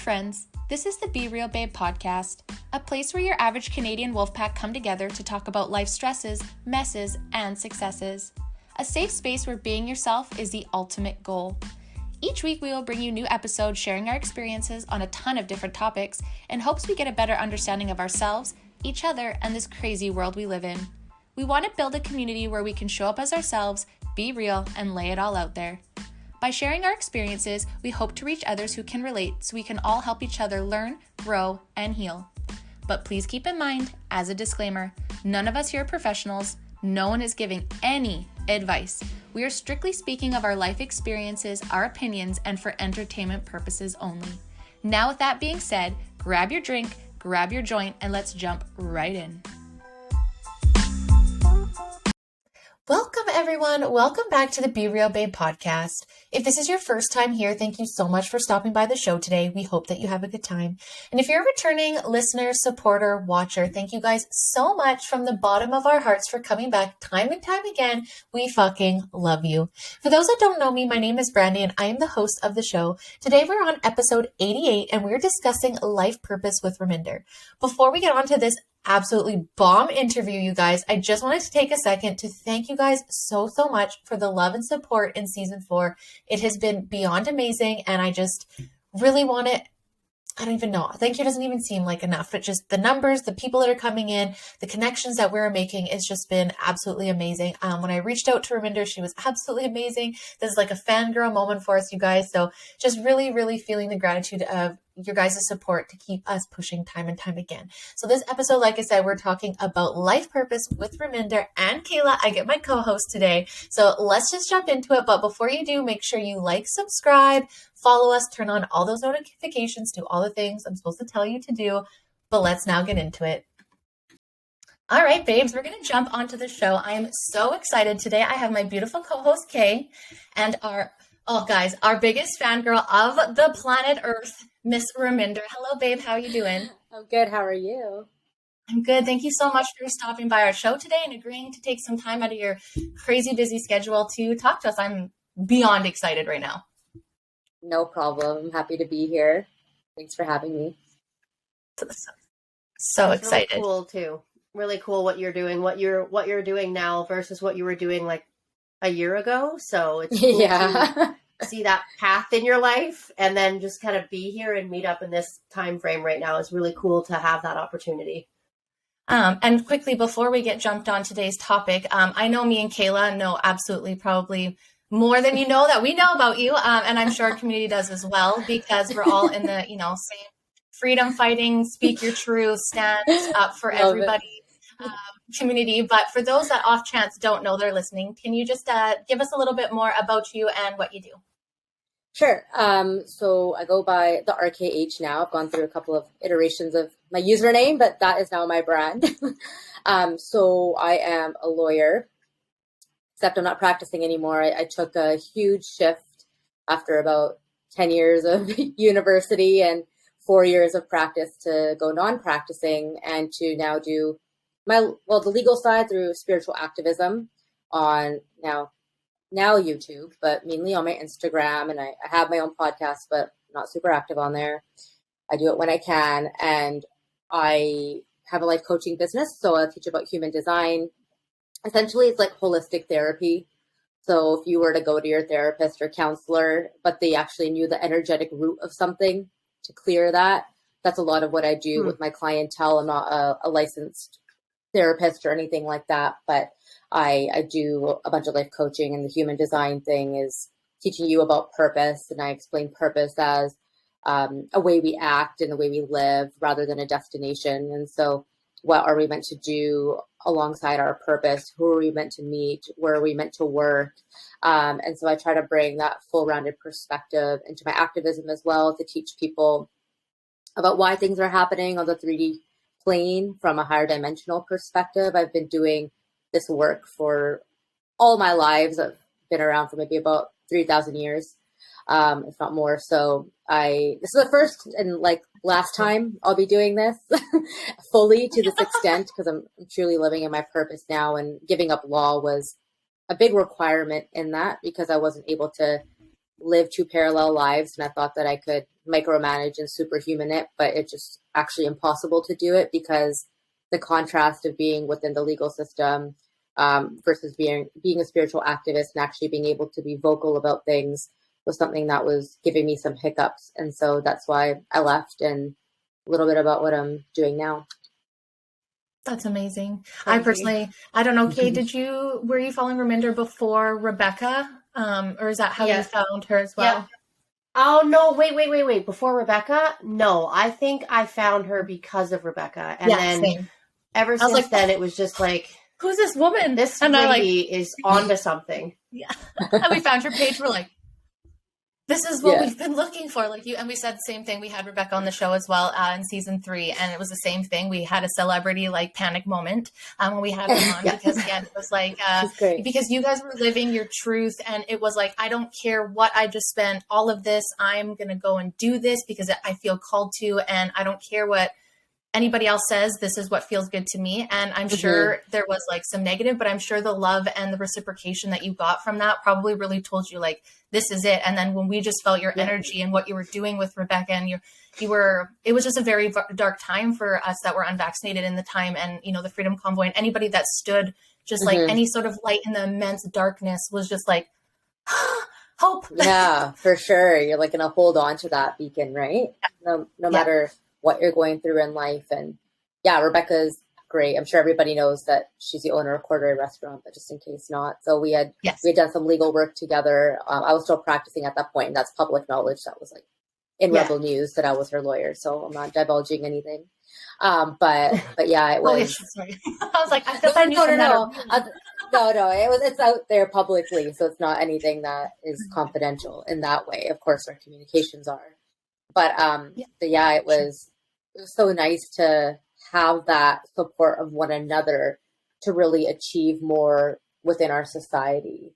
friends. This is the Be Real Babe podcast, a place where your average Canadian wolfpack come together to talk about life stresses, messes, and successes. A safe space where being yourself is the ultimate goal. Each week we will bring you new episodes sharing our experiences on a ton of different topics in hopes we get a better understanding of ourselves, each other, and this crazy world we live in. We want to build a community where we can show up as ourselves, be real, and lay it all out there. By sharing our experiences, we hope to reach others who can relate so we can all help each other learn, grow, and heal. But please keep in mind, as a disclaimer, none of us here are professionals. No one is giving any advice. We are strictly speaking of our life experiences, our opinions, and for entertainment purposes only. Now, with that being said, grab your drink, grab your joint, and let's jump right in. Welcome, everyone. Welcome back to the Be Real Babe podcast. If this is your first time here, thank you so much for stopping by the show today. We hope that you have a good time. And if you're a returning listener, supporter, watcher, thank you guys so much from the bottom of our hearts for coming back time and time again. We fucking love you. For those that don't know me, my name is Brandy and I am the host of the show. Today we're on episode 88 and we're discussing life purpose with Raminder. Before we get on to this absolutely bomb interview, you guys, I just wanted to take a second to thank you guys so much for the love and support in season 4. It has been beyond amazing, and I just really want it. I don't even know. Thank you doesn't even seem like enough, but just the numbers, the people that are coming in, the connections that we're making, it's just been absolutely amazing. When I reached out to Raminder, she was absolutely amazing. This is like a fangirl moment for us, you guys. So just really feeling the gratitude of your guys' support to keep us pushing time and time again. So this episode, like I said, we're talking about life purpose with Raminder and Kayla. I get my co-host today. So let's just jump into it. But before you do, make sure you like, subscribe, follow us, turn on all those notifications, do all the things I'm supposed to tell you to do. But let's now get into it. All right, babes, we're going to jump onto the show. I am so excited today. I have my beautiful co-host, Kay, and our biggest fangirl of the planet Earth, Miss Raminder. Hello, babe. How are you doing? I'm good. How are you? I'm good. Thank you so much for stopping by our show today and agreeing to take some time out of your crazy busy schedule to talk to us. I'm beyond excited right now. No problem. I'm happy to be here. Thanks for having me. So excited. Really cool too. Really cool what you're doing. What you're doing now versus what you were doing like a year ago. So it's cool to see that path in your life and then just kind of be here and meet up in this time frame right now. It's really cool to have that opportunity. And quickly, before we get jumped on today's topic, I know me and Kayla know absolutely probably more than you know that we know about you. And I'm sure our community does as well, because we're all in the, same freedom fighting, speak your truth, stand up for everybody community. But for those that off chance don't know they're listening, can you just give us a little bit more about you and what you do? Sure. So I go by the RKH now. I've gone through a couple of iterations of my username, but that is now my brand. So I am a lawyer, except I'm not practicing anymore. I took a huge shift after about 10 years of university and 4 years of practice to go non-practicing and to now do the legal side through spiritual activism on now YouTube, but mainly on my Instagram. And I have my own podcast, but I'm not super active on there. I do it when I can. And I have a life coaching business. So I teach about human design. Essentially, it's like holistic therapy. So if you were to go to your therapist or counselor, but they actually knew the energetic root of something to clear that, that's a lot of what I do with my clientele. I'm not a licensed therapist or anything like that, but I do a bunch of life coaching, and the human design thing is teaching you about purpose. And I explain purpose as a way we act and the way we live rather than a destination. And so what are we meant to do alongside our purpose? Who are we meant to meet? Where are we meant to work? And so I try to bring that full rounded perspective into my activism as well, to teach people about why things are happening on the 3D plane from a higher dimensional perspective. I've been doing this work for all my lives. I've been around for maybe about 3,000 years, if not more. So this is the first and last time I'll be doing this fully to this extent, because I'm truly living in my purpose now, and giving up law was a big requirement in that, because I wasn't able to live two parallel lives. And I thought that I could micromanage and superhuman it, but it's just actually impossible to do it because the contrast of being within the legal system versus being a spiritual activist and actually being able to be vocal about things was something that was giving me some hiccups. And so that's why I left, and a little bit about what I'm doing now. That's amazing. I personally, I don't know, Kay, were you following Raminder before Rebecca? Or is that how you found her as well? Yeah. Oh, no, wait. Before Rebecca? No, I think I found her because of Rebecca. And then same. Ever since then, it was just like, who's this woman? This lady is onto something. Yeah. And we found your page. We're like, this is what we've been looking for. Like you, and we said the same thing. We had Rebecca on the show as well in season 3, and it was the same thing. We had a celebrity like panic moment when we had them on because again, it was like because you guys were living your truth, and it was like, I don't care what I just spent all of this. I'm gonna go and do this because I feel called to, and I don't care what anybody else says. This is what feels good to me. And I'm sure there was like some negative, but I'm sure the love and the reciprocation that you got from that probably really told you like, this is it. And then when we just felt your energy and what you were doing with Rebecca, and it was just a very dark time for us that were unvaccinated in the time. And, you know, the Freedom Convoy and anybody that stood just like any sort of light in the immense darkness was just like, hope. Yeah, for sure. You're like going to hold on to that beacon, right? No matter what you're going through in life. And Rebecca's great. I'm sure everybody knows that she's the owner of Corduroy Restaurant, but just in case not. So we had done some legal work together. I was still practicing at that point, and that's public knowledge. That was like in Rebel News that I was her lawyer. So I'm not divulging anything. But yeah, it was. Sorry. I was like, I thought I knew no. It's out there publicly, so it's not anything that is confidential in that way. Of course, our communications are. But it was so nice to have that support of one another to really achieve more within our society.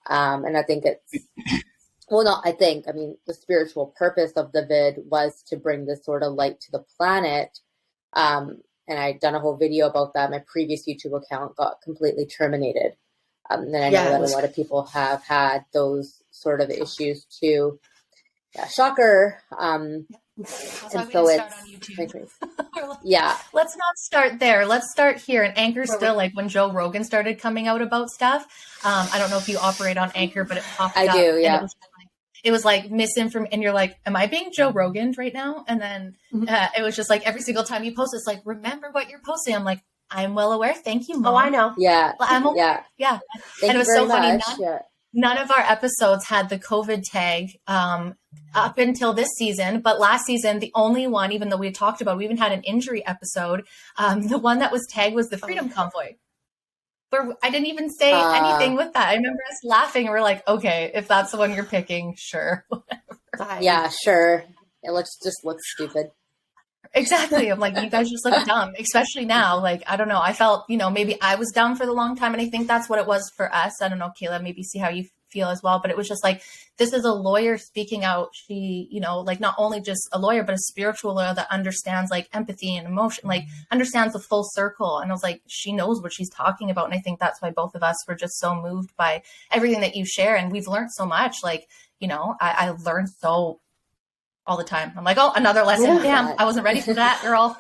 And I think the spiritual purpose of the vid was to bring this sort of light to the planet. And I'd done a whole video about that. My previous YouTube account got completely terminated. And I know that a lot of people have had those sort of issues too. Yeah, shocker. And so it's let's not start there. Let's start here. And Anchor still, like when Joe Rogan started coming out about stuff. I don't know if you operate on Anchor, but it popped up. I do, yeah. It was like misinformation, and you're like, am I being Joe Rogan right now? And then it was just like every single time you post, it's like, remember what you're posting. I'm like, I'm well aware. Thank you, Mom. Oh, I know. Yeah. I'm aware. Yeah. And it was so funny. None of our episodes had the COVID tag up until this season, but last season, the only one, even though we talked about, we even had an injury episode, the one that was tagged was the Freedom Convoy. But I didn't even say anything with that. I remember us laughing and we're like, okay, if that's the one you're picking, sure. Yeah, sure. It just looks stupid. Exactly. I'm like, you guys just look dumb, especially now. Like, I don't know. I felt, maybe I was dumb for the long time. And I think that's what it was for us. I don't know, Kayla, maybe see how you feel as well. But it was just like, this is a lawyer speaking out. She, like not only just a lawyer, but a spiritual lawyer that understands like empathy and emotion, like understands the full circle. And I was like, she knows what she's talking about. And I think that's why both of us were just so moved by everything that you share. And we've learned so much. Like, I learned so all the time. I'm like, oh, another lesson. Damn, I wasn't ready for that, girl.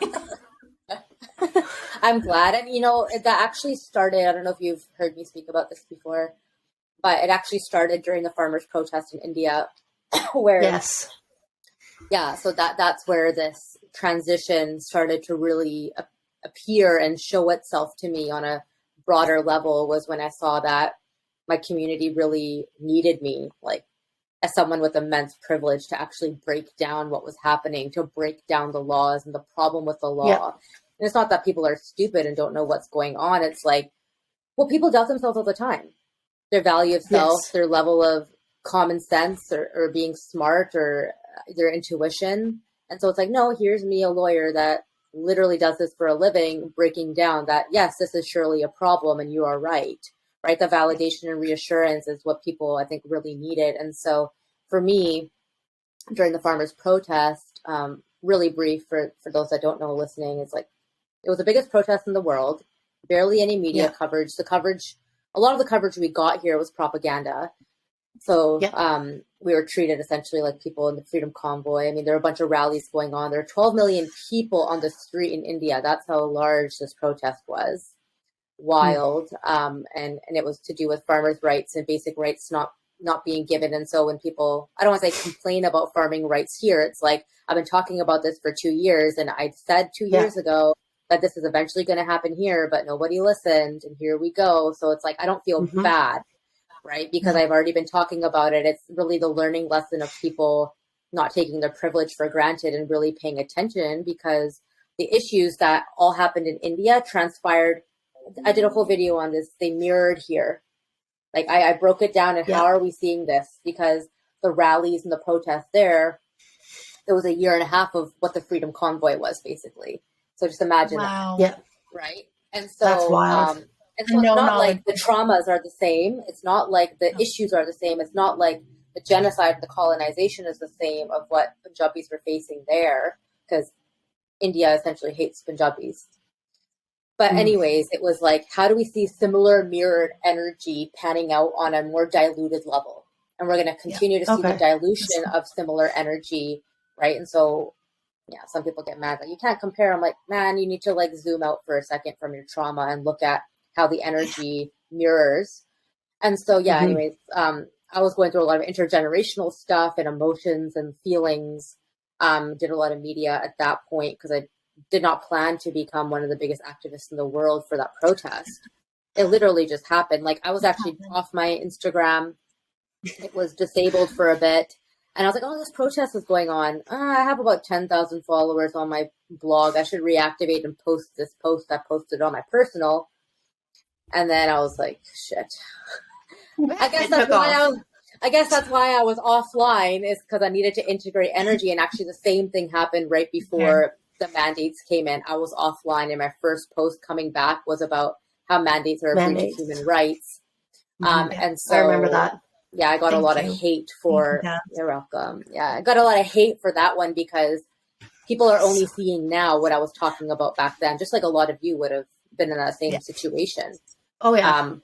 I'm glad. And, that actually started, I don't know if you've heard me speak about this before, but it actually started during the farmers' protest in India where, so that's where this transition started to really appear and show itself to me on a broader level, was when I saw that my community really needed me, like, as someone with immense privilege, to actually break down what was happening, to break down the laws and the problem with the law. Yeah. And it's not that people are stupid and don't know what's going on. It's like, well, people doubt themselves all the time. Their value of self, their level of common sense or being smart or their intuition. And so it's like, no, here's me, a lawyer that literally does this for a living, breaking down that, yes, this is surely a problem and you are right. Right. The validation and reassurance is what people, I think, really needed. And so for me, during the farmers' protest, really brief for those that don't know listening, is like, it was the biggest protest in the world, barely any media coverage. A lot of the coverage we got here was propaganda. So we were treated essentially like people in the Freedom Convoy. I mean, there were a bunch of rallies going on. There were 12 million people on the street in India. That's how large this protest was. Wild. And it was to do with farmers' rights and basic rights not being given. And so when people, I don't want to say complain about farming rights here, it's like, I've been talking about this for 2 years, and I said 2 years ago that this is eventually going to happen here, but nobody listened, and here we go. So it's like, I don't feel bad, right? Because I've already been talking about it. It's really the learning lesson of people not taking their privilege for granted and really paying attention, because the issues that all happened in India transpired. I did a whole video on this. They mirrored here. Like I broke it down and how are we seeing this? Because the rallies and the protests there, it was a year and a half of what the Freedom Convoy was basically. So just imagine that. Yeah. Right. And so, that's wild. And so it's not like the traumas are the same. It's not like the issues are the same. It's not like the genocide, the colonization is the same of what Punjabis were facing there, because India essentially hates Punjabis. But anyways, it was like, how do we see similar mirrored energy panning out on a more diluted level? And we're going to continue to see the dilution of similar energy, right? And so, some people get mad. Like, you can't compare. I'm like, man, you need to like zoom out for a second from your trauma and look at how the energy mirrors. And so, anyways, I was going through a lot of intergenerational stuff and emotions and feelings. Did a lot of media at that point because I did not plan to become one of the biggest activists in the world for that protest. It literally just happened. Like, I was actually off my Instagram. It was disabled for a bit. And I was like, oh, this protest is going on. I have about 10,000 followers on my blog. I should reactivate and post this post I posted on my personal. And then I was like, shit. I guess that's why I was offline, is because I needed to integrate energy. And actually the same thing happened right before the mandates came in. I was offline, and my first post coming back was about how mandates are breaching human rights. And so I remember that. Yeah, I got a lot of hate for, you're welcome. Yeah, I got a lot of hate for that one because people are only seeing now what I was talking about back then, just like a lot of you would have been in that same situation. Oh, yeah.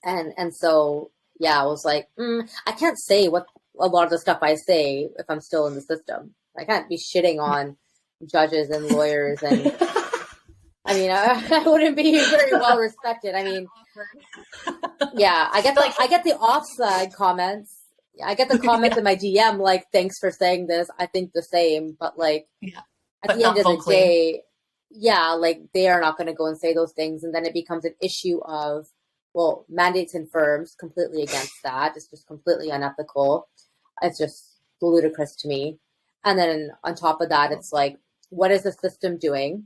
And so, I was like, I can't say what a lot of the stuff I say if I'm still in the system. I can't be shitting on judges and lawyers, and I mean, I wouldn't be very well respected. I mean, I get the offside comments. I get the comments in my DM like, "Thanks for saying this. I think the same." But like, at the end of the day, like they are not going to go and say those things, and then it becomes an issue of, well, mandates and firms, completely against that. It's just completely unethical. It's just ludicrous to me. And then on top of that, it's like, what is the system doing?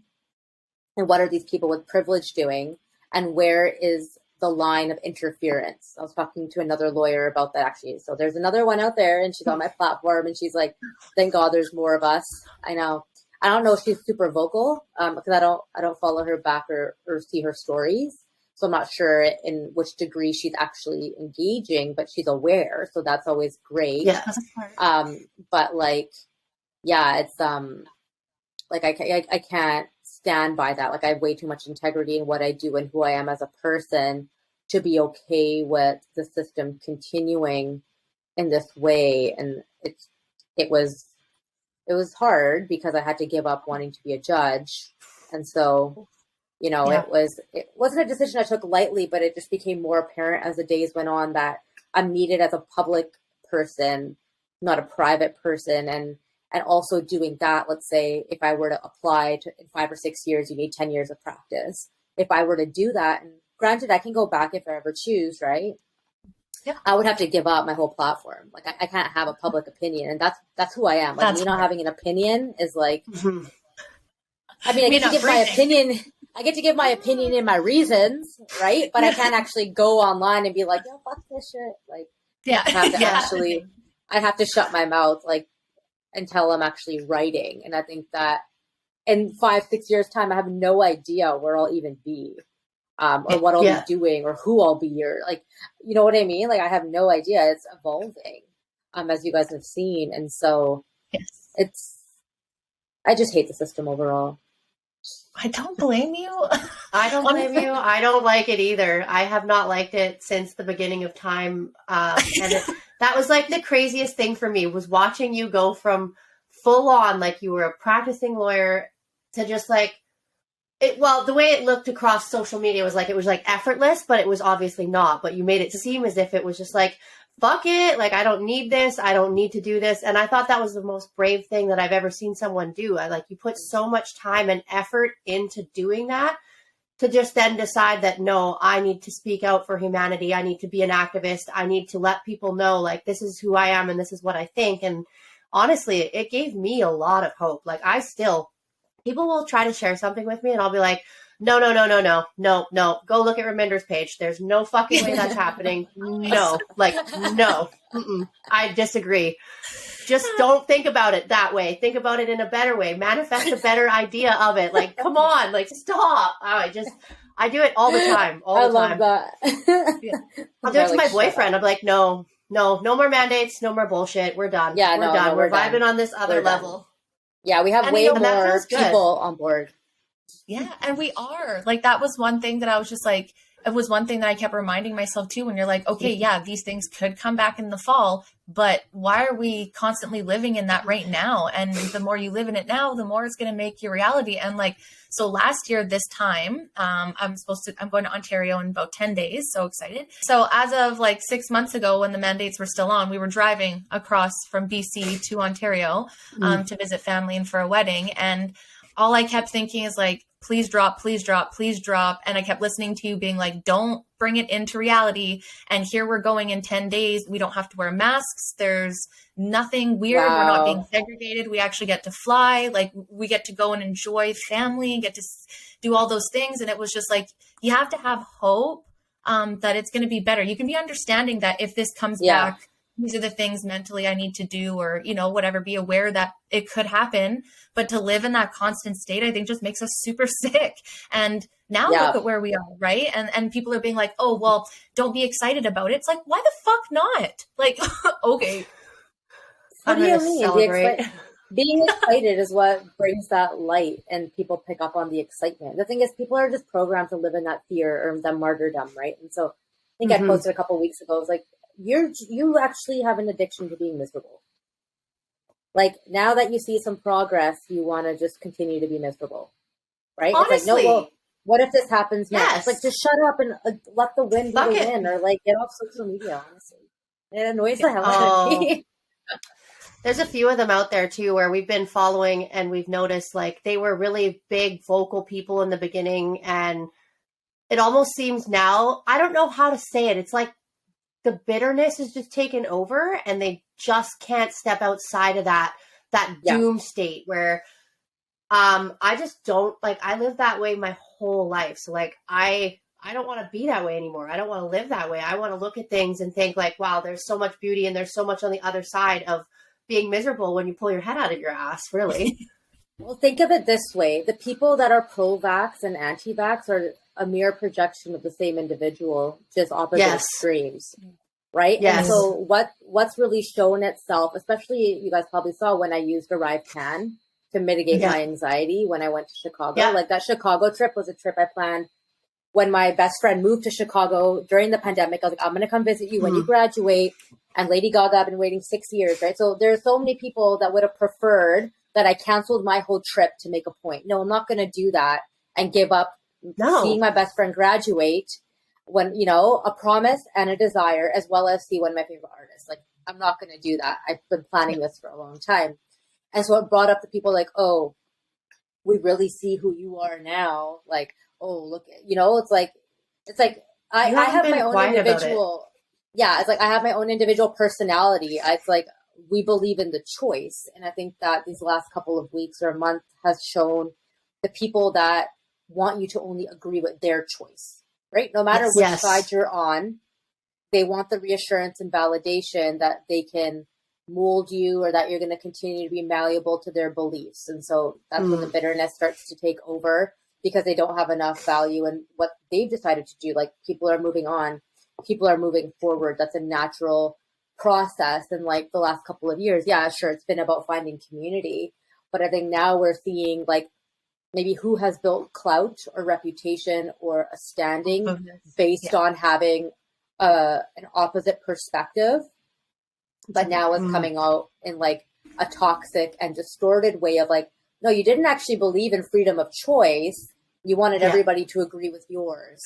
And what are these people with privilege doing? And where is the line of interference? I was talking to another lawyer about that actually. So there's another one out there, and she's on my platform, and she's like, thank God there's more of us. I know. I don't know if she's super vocal because I don't follow her back or see her stories. So I'm not sure in which degree she's actually engaging, but she's aware. So that's always great. Yeah. But like, it's like I can't stand by that. Like, I have way too much integrity in what I do and who I am as a person to be okay with the system continuing in this way. And it was hard because I had to give up wanting to be a judge. And so, it wasn't a decision I took lightly, but it just became more apparent as the days went on that I'm needed as a public person, not a private person. And also doing that, let's say if I were to apply to in 5 or 6 years, you need 10 years of practice. If I were to do that, and granted, I can go back if I ever choose, right? Yeah. I would have to give up my whole platform. Like I can't have a public opinion, and that's who I am. Like, not having an opinion is like, I mean, I get to give my opinion. I get to give my opinion and my reasons, right? But I can't actually go online and be like, yo, fuck this shit. Like, I have to I have to shut my mouth, like, until I'm actually writing. And I think that in 5, 6 years time, I have no idea where I'll even be, or what I'll be doing, or who I'll be, or like, you know what I mean? Like, I have no idea. It's evolving, as you guys have seen. And so I just hate the system overall. I don't blame you. I don't blame you. I don't like it either. I have not liked it since the beginning of time. And That was like the craziest thing for me, was watching you go from full on, like you were a practicing lawyer, to just like, well, the way it looked across social media was like, it was like effortless, but it was obviously not. But you made it seem as if it was just like, fuck it. Like, I don't need this. I don't need to do this. And I thought that was the most brave thing that I've ever seen someone do. You put so much time and effort into doing that, to just then decide that, no, I need to speak out for humanity. I need to be an activist. I need to let people know, like, this is who I am and this is what I think. And honestly, it gave me a lot of hope. Like, people will try to share something with me and I'll be like, no, no, no, no, no, no, no. Go look at Raminder's page. There's no fucking way that's happening. No, like, no, I disagree. Just don't think about it that way. Think about it in a better way. Manifest a better idea of it. Like, come on, like, stop. I do it all the time. I love that. Yeah. I'll do it to my boyfriend. I'm like, no more mandates, no more bullshit. We're done. Yeah, we're done. We're vibing done. on this other level. Yeah, we have way more people on board. Yeah, and we are. Like, that was one thing that I was just like, it was one thing that I kept reminding myself too, when you're like, okay, yeah, these things could come back in the fall, but why are we constantly living in that right now? And the more you live in it now, the more it's going to make your reality. And like, so last year, this time, I'm going to Ontario in about 10 days. So excited. So as of like 6 months ago, when the mandates were still on, we were driving across from BC to Ontario to visit family and for a wedding. And all I kept thinking is like, please drop, please drop, please drop. And I kept listening to you being like, don't bring it into reality. And here we're going in 10 days. We don't have to wear masks. There's nothing weird. Wow. We're not being segregated. We actually get to fly. Like, we get to go and enjoy family, get to do all those things. And it was just like, you have to have hope that it's going to be better. You can be understanding that if this comes back, these are the things mentally I need to do, or, you know, whatever, be aware that it could happen. But to live in that constant state, I think just makes us super sick. And now look at where we are, right? And people are being like, oh, well, don't be excited about it. It's like, why the fuck not? Like, okay. What do you mean? Being excited is what brings that light, and people pick up on the excitement. The thing is, people are just programmed to live in that fear or that martyrdom, right? And so I think I posted a couple of weeks ago, it was like, you actually have an addiction to being miserable. Like, now that you see some progress, you want to just continue to be miserable, right? Honestly, it's like, no, well, what if this happens next? Yes. It's like, just shut up and let the wind be the wind, or like, get off social media, honestly. It annoys the hell out of me. There's a few of them out there too, where we've been following and we've noticed, like, they were really big vocal people in the beginning, and it almost seems now, I don't know how to say it. It's like the bitterness is just taken over, and they just can't step outside of that doom state where I just don't, like, I lived that way my whole life. So like, I don't want to be that way anymore. I don't want to live that way. I want to look at things and think like, wow, there's so much beauty and there's so much on the other side of being miserable when you pull your head out of your ass, really. Well, think of it this way. The people that are pro-vax and anti-vax are a mere projection of the same individual, just opposite extremes. Right? Yes. And so what's really shown itself, especially you guys probably saw when I used Arrive Can to mitigate my anxiety when I went to Chicago. Yeah. Like, that Chicago trip was a trip I planned when my best friend moved to Chicago during the pandemic. I was like, I'm going to come visit you when you graduate. And Lady Gaga, I've been waiting 6 years, right? So there's so many people that would have preferred that I canceled my whole trip to make a point. No, I'm not going to do that and give up seeing my best friend graduate, when, you know, a promise and a desire, as well as see one of my favorite artists. Like, I'm not going to do that. I've been planning this for a long time. And so it brought up the people like, oh, we really see who you are now. Like, oh, look, you know, it's like I have my own individual. Yeah. It's like, I have my own individual personality. It's like, we believe in the choice. And I think that these last couple of weeks or a month has shown the people that want you to only agree with their choice. Right? No matter which side you're on, they want the reassurance and validation that they can mold you, or that you're going to continue to be malleable to their beliefs. And so that's when the bitterness starts to take over, because they don't have enough value in what they've decided to do. Like, people are moving on, people are moving forward. That's a natural process. And like the last couple of years, sure, it's been about finding community. But I think now we're seeing like, maybe who has built clout or reputation or a standing based on having an opposite perspective. but now it's coming out in like a toxic and distorted way of like, no, you didn't actually believe in freedom of choice. You wanted everybody to agree with yours.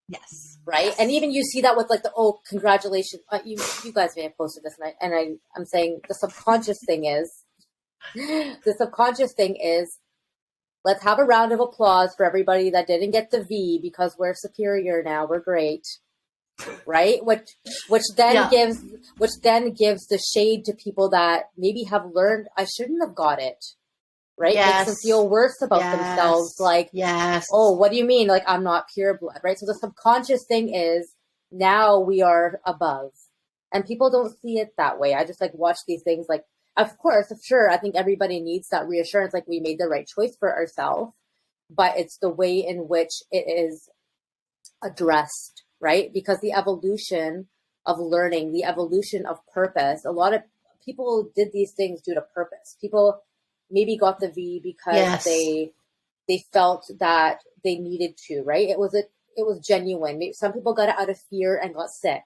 Yes. Right. Yes. And even you see that with like congratulations. You guys may have posted this and I'm saying the subconscious thing is, let's have a round of applause for everybody that didn't get the V because we're superior now. We're great. Right. Which then gives the shade to people that maybe have learned I shouldn't have got it. Right. Yes. Makes them feel worse about themselves. Like, oh, what do you mean? Like, I'm not pure blood. Right. So the subconscious thing is now we are above and people don't see it that way. I just like watch these things like, of course, sure. I think everybody needs that reassurance. Like we made the right choice for ourselves, but it's the way in which it is addressed. Right? Because the evolution of learning, the evolution of purpose, a lot of people did these things due to purpose. People maybe got the V because they felt that they needed to, right? It was genuine. Maybe some people got it out of fear and got sick.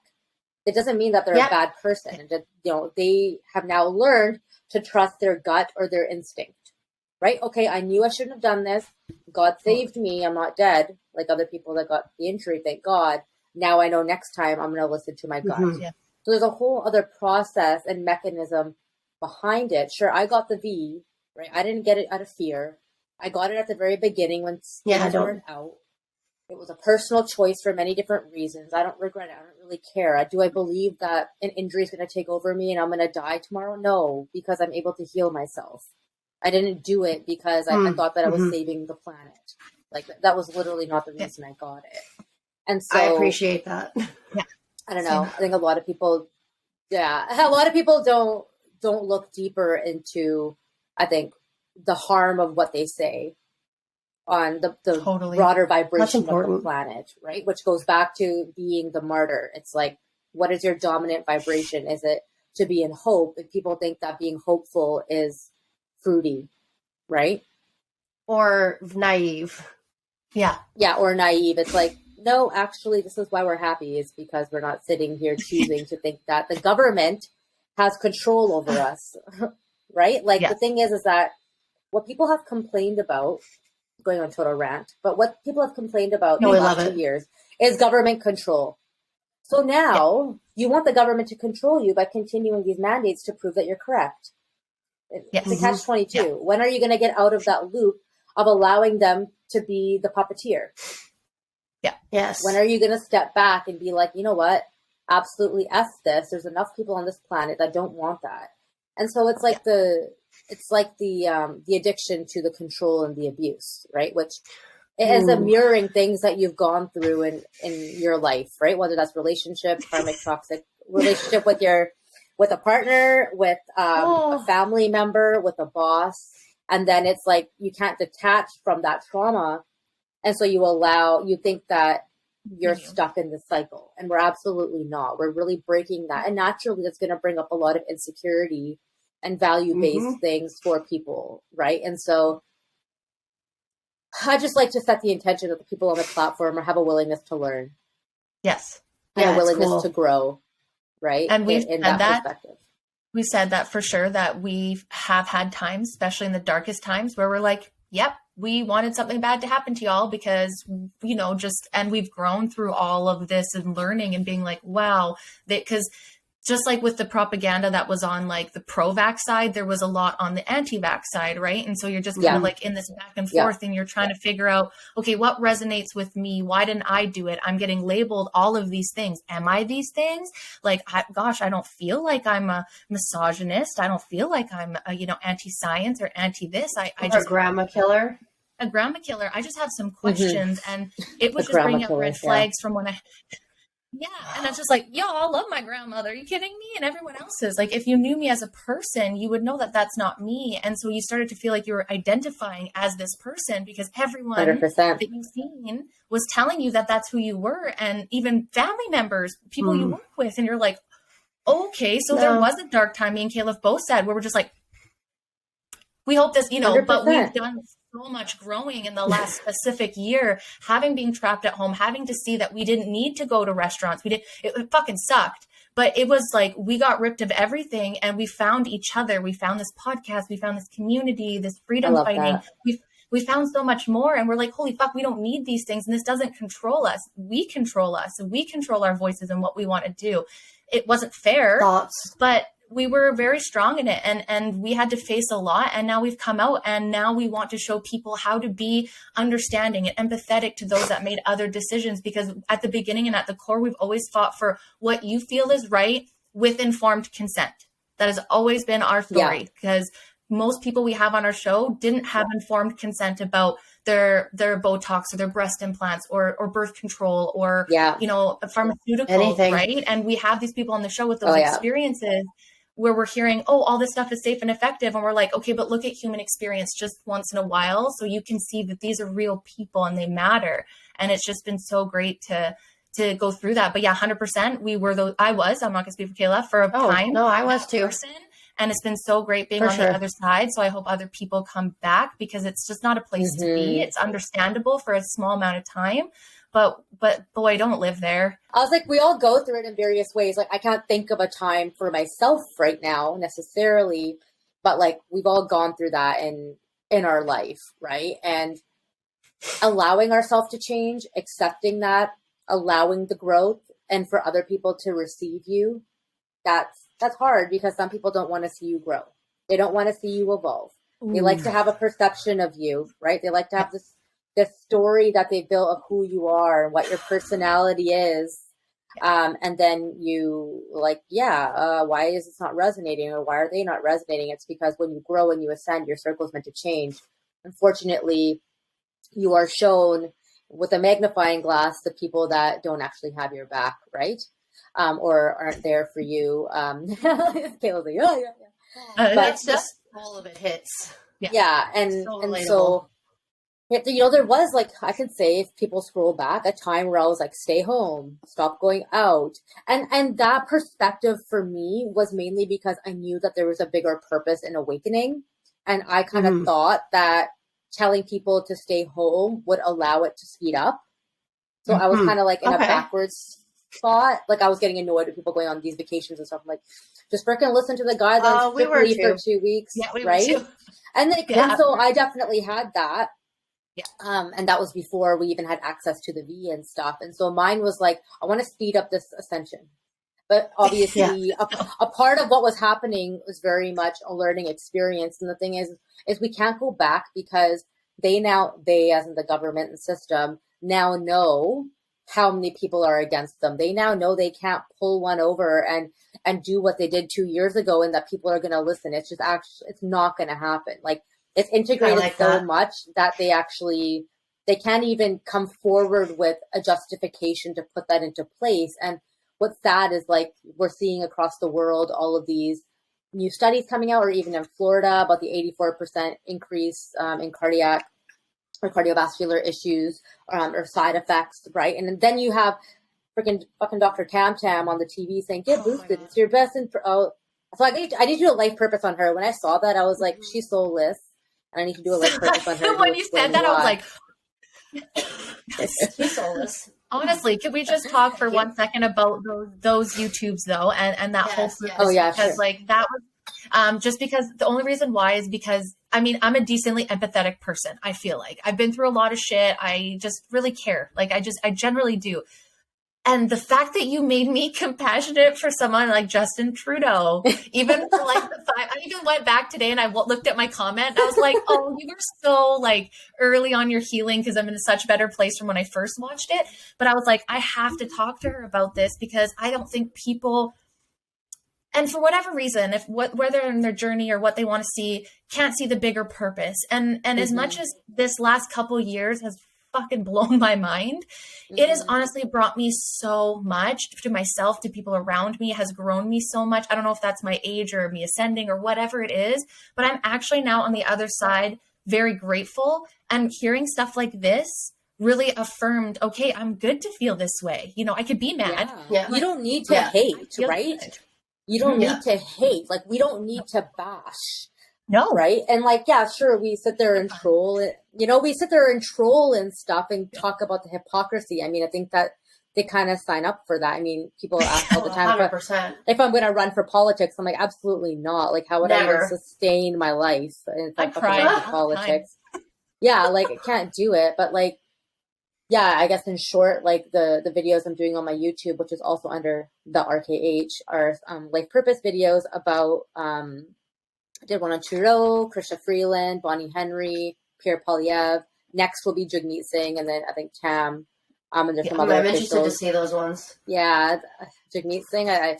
It doesn't mean that they're a bad person. And that, they have now learned to trust their gut or their instinct, right? Okay, I knew I shouldn't have done this. God saved me. I'm not dead like other people that got the injury, thank God. Now I know next time I'm going to listen to my gut. So there's a whole other process and mechanism behind it. Sure, I got the V, right? I didn't get it out of fear. I got it at the very beginning when things weren't out. It was a personal choice for many different reasons. I don't regret it. I don't really care. Do I believe that an injury is going to take over me and I'm going to die tomorrow? No, because I'm able to heal myself. I didn't do it because I thought that I was saving the planet. Like that was literally not the reason I got it. And so I appreciate that. I don't know. I think a lot of people don't look deeper into, I think, the harm of what they say on the broader vibration of the planet, right? Which goes back to being the martyr. It's like, what is your dominant vibration? Is it to be in hope? And people think that being hopeful is fruity, right? Or naive. Yeah, or naive. It's like, no, actually, this is why we're happy is because we're not sitting here choosing to think that the government has control over us, right? Like the thing is that what people have complained about, going on total rant, but what people have complained about in the last 2 years is government control. So now you want the government to control you by continuing these mandates to prove that you're correct. It's a catch-22. Yeah. When are you going to get out of that loop of allowing them to be the puppeteer? Yeah. Yes. When are you going to step back and be like, you know what? Absolutely F this. There's enough people on this planet that don't want that. And so it's like the addiction to the control and the abuse, right? Which is a mirroring things that you've gone through in your life, right? Whether that's relationship, karmic, toxic relationship with a partner, with a family member, with a boss. And then it's like, you can't detach from that trauma. And so you think that you're stuck in the cycle, and we're absolutely not. We're really breaking that. And naturally that's going to bring up a lot of insecurity and value-based things for people. Right. And so I just like to set the intention that the people on the platform have a willingness to learn. Yes. And a willingness to grow. Right. And we've said that. We said that for sure, that we have had times, especially in the darkest times, where we're like, yep, we wanted something bad to happen to y'all because, and we've grown through all of this and learning and being like, wow, because just like with the propaganda that was on like the pro-vax side, there was a lot on the anti-vax side, right? And so you're just kind of like in this back and forth and you're trying to figure out, okay, what resonates with me? Why didn't I do it? I'm getting labeled all of these things. Am I these things? Like, I don't feel like I'm a misogynist. I don't feel like I'm a, anti-science or anti-this. I just a grandma killer. A grandma killer. I just have some questions and it was just bringing up red flags from when and I was just like, yo, I love my grandmother. Are you kidding me? And everyone else is like, if you knew me as a person, you would know that that's not me. And so you started to feel like you were identifying as this person because everyone 100%. that you've seen was telling you that that's who you were. And even family members, people you work with, and you're like, okay, so there was a dark time. Me and Caleb both said, where we're just like, we hope this, 100%. But we've done so much growing in the last specific year, having been trapped at home, having to see that we didn't need to go to restaurants. It fucking sucked, but it was like, we got ripped of everything and we found each other. We found this podcast, we found this community, this freedom fighting. We found so much more, and we're like, holy fuck, we don't need these things. And this doesn't control us. We control us. We control our voices and what we want to do. It wasn't fair, but we were very strong in it, and we had to face a lot. And now we've come out, and now we want to show people how to be understanding and empathetic to those that made other decisions. Because at the beginning and at the core, we've always fought for what you feel is right with informed consent. That has always been our story, because most people we have on our show didn't have informed consent about their Botox or their breast implants or birth control or, you know, pharmaceuticals, anything. Right? And we have these people on the show with those experiences where we're hearing, oh, all this stuff is safe and effective. And we're like, okay, but look at human experience just once in a while. So you can see that these are real people and they matter. And it's just been so great to go through that. But yeah, 100%. I'm not going to speak for Kayla for a time. No, I was too. And it's been so great being on the other side. So I hope other people come back, because it's just not a place to be. It's understandable for a small amount of time, but boy, don't live there. I was like, we all go through it in various ways. Like, I can't think of a time for myself right now necessarily, but like, we've all gone through that in our life, right? And allowing ourselves to change, accepting that, allowing the growth, and for other people to receive you, that's hard, because some people don't want to see you grow. They don't want to see you evolve. Ooh. They like to have a perception of you, right? They like to have this story that they built of who you are and what your personality is. And then you like, why is this not resonating, or why are they not resonating? It's because when you grow and you ascend, your circle is meant to change. Unfortunately, you are shown with a magnifying glass the people that don't actually have your back, right? Or aren't there for you. Kayla's like, but it's just all of it hits. Yeah. And so, you know, there was, like, I can say, if people scroll back, a time where I was like, stay home, stop going out. And that perspective for me was mainly because I knew that there was a bigger purpose in awakening. And I kind of thought that telling people to stay home would allow it to speed up. So I was kind of like in a backwards spot. Like, I was getting annoyed with people going on these vacations and stuff. I'm like, just freaking listen to the guidelines for 2 weeks, right? And like, and so I definitely had that. Yeah. And that was before we even had access to the V and stuff. And so mine was like, I want to speed up this ascension. But obviously a part of what was happening was very much a learning experience. And the thing is we can't go back, because they as in the government and system now know how many people are against them. They now know they can't pull one over and do what they did 2 years ago, and that people are going to listen. It's just it's not going to happen. Like, it's integrated so much that they can't even come forward with a justification to put that into place. And what's sad is, like, we're seeing across the world all of these new studies coming out, or even in Florida, about the 84% increase in cardiac or cardiovascular issues or side effects, right? And then you have freaking fucking Dr. Tam Tam on the TV saying, get boosted, it's your best. So I need to do a life purpose on her. When I saw that, I was like, she's soulless. And I need to do a life purpose on her. When you said that, I was like, she's soulless. Honestly, could we just talk for 1 second about those YouTubes though, and that whole because like that was just because the only reason why is because I mean, I'm a decently empathetic person. I feel like I've been through a lot of shit. I just really care. Like I generally do. And the fact that you made me compassionate for someone like Justin Trudeau, even for like I even went back today and I looked at my comment. And I was like, oh, you were so like early on your healing, because I'm in such a better place from when I first watched it. But I was like, I have to talk to her about this, because I don't think people, and for whatever reason, whether in their journey or what they want to see, can't see the bigger purpose. And as much as this last couple years has fucking blown my mind, it has honestly brought me so much to myself, to people around me, has grown me so much. I don't know if that's my age or me ascending or whatever it is, but I'm actually now on the other side very grateful, and hearing stuff like this really affirmed, okay, I'm good to feel this way. You know, I could be mad. Yeah. You don't need to hate, right? Good. You don't need to hate. Like, we don't need to bash. No. Right. And like, yeah, sure. We sit there and troll it. You know, we sit there and troll and stuff and talk about the hypocrisy. I mean, I think that they kind of sign up for that. I mean, people ask all the time 100%. if I'm going to run for politics. I'm like, absolutely not. Like, how would I even Never. sustain my life if I I fucking cried run for politics? Yeah, like I can't do it. But like, yeah, I guess in short, like the videos I'm doing on my YouTube, which is also under the RKH, are life purpose videos about. I did one on Trudeau, Krista Freeland, Bonnie Henry, Pierre Polyev. Next will be Jagmeet Singh, and then I think Tam. And there's some other I'm officials. interested to see those ones. Yeah, Jagmeet Singh. I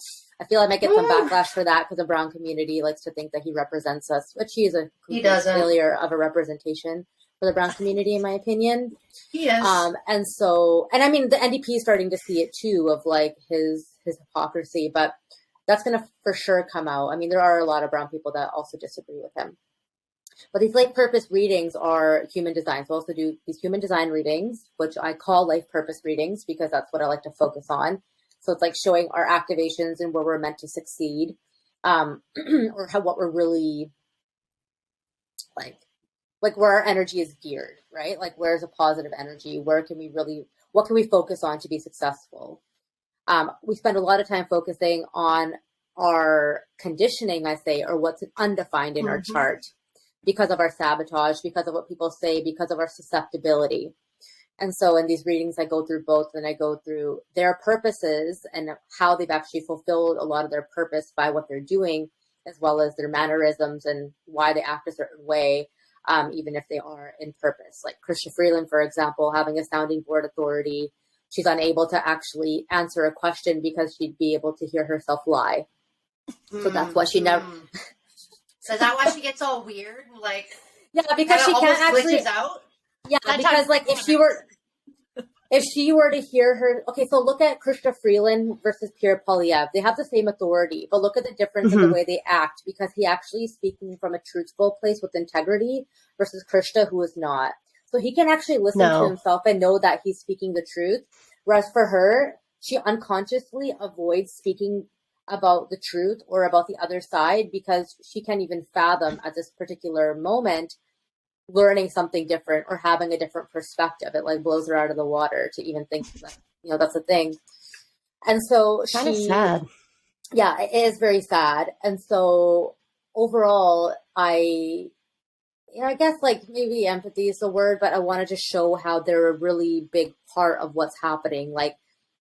feel I might get some backlash for that because the Brown community likes to think that he represents us, which he is a failure of a representation for the Brown community, in my opinion. He is. And I mean, the NDP is starting to see it too, of like his hypocrisy, but that's going to for sure come out. I mean, there are a lot of Brown people that also disagree with him. But these life purpose readings are human design. So I also do these human design readings, which I call life purpose readings because that's what I like to focus on. So it's like showing our activations and where we're meant to succeed, or what we're really like where our energy is geared, right? Like where's a positive energy? What can we focus on to be successful? We spend a lot of time focusing on our conditioning, I say, or what's undefined in our chart because of our sabotage, because of what people say, because of our susceptibility. And so in these readings, I go through both, and I go through their purposes and how they've actually fulfilled a lot of their purpose by what they're doing, as well as their mannerisms and why they act a certain way, even if they are in purpose. Like Krista Freeland, for example, having a sounding board authority, she's unable to actually answer a question because she'd be able to hear herself lie. So that's why she never... So is that why she gets all weird? Like, yeah, because she can't actually... out? Yeah, because like if she were to hear her... Okay, so look at Krista Freeland versus Pierre Polyev. They have the same authority, but look at the difference in the way they act, because he actually is speaking from a truthful place with integrity versus Krista, who is not. So he can actually listen to himself and know that he's speaking the truth. Whereas for her, she unconsciously avoids speaking about the truth or about the other side because she can't even fathom at this particular moment learning something different or having a different perspective. It like blows her out of the water to even think that, that's a thing. And so kind of sad. Yeah, it is very sad. And so overall, I guess like maybe empathy is the word, but I wanted to show how they're a really big part of what's happening. Like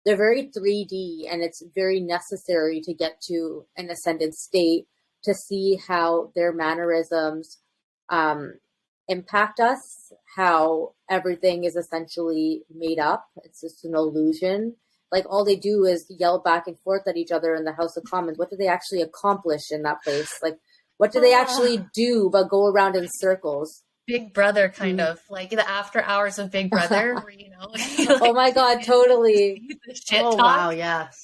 they're very 3D, and it's very necessary to get to an ascendant state to see how their mannerisms impact us, how everything is essentially made up. It's just an illusion. Like all they do is yell back and forth at each other in the House of Commons. What do they actually accomplish in that place? Like, what do they actually do but go around in circles? Big Brother, kind of like the after hours of Big Brother, where like, oh my God, totally. Shit talk. Wow, yes.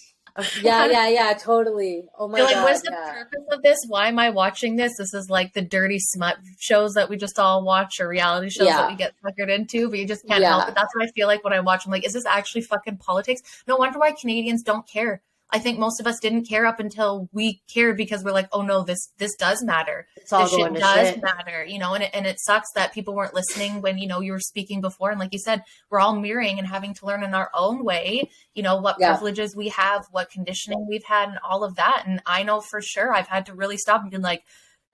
Yeah, totally. Oh my God. What's the purpose of this? Why am I watching this? This is like the dirty smut shows that we just all watch, or reality shows that we get suckered into, but you just can't help it. That's what I feel like when I watch. I'm like, is this actually fucking politics? No wonder why Canadians don't care. I think most of us didn't care up until we cared, because we're like, oh no, this does matter. It's all this going shit to does shit. matter, and it sucks that people weren't listening when, you were speaking before. And like you said, we're all mirroring and having to learn in our own way, what privileges we have, what conditioning we've had, and all of that. And I know for sure I've had to really stop and be like,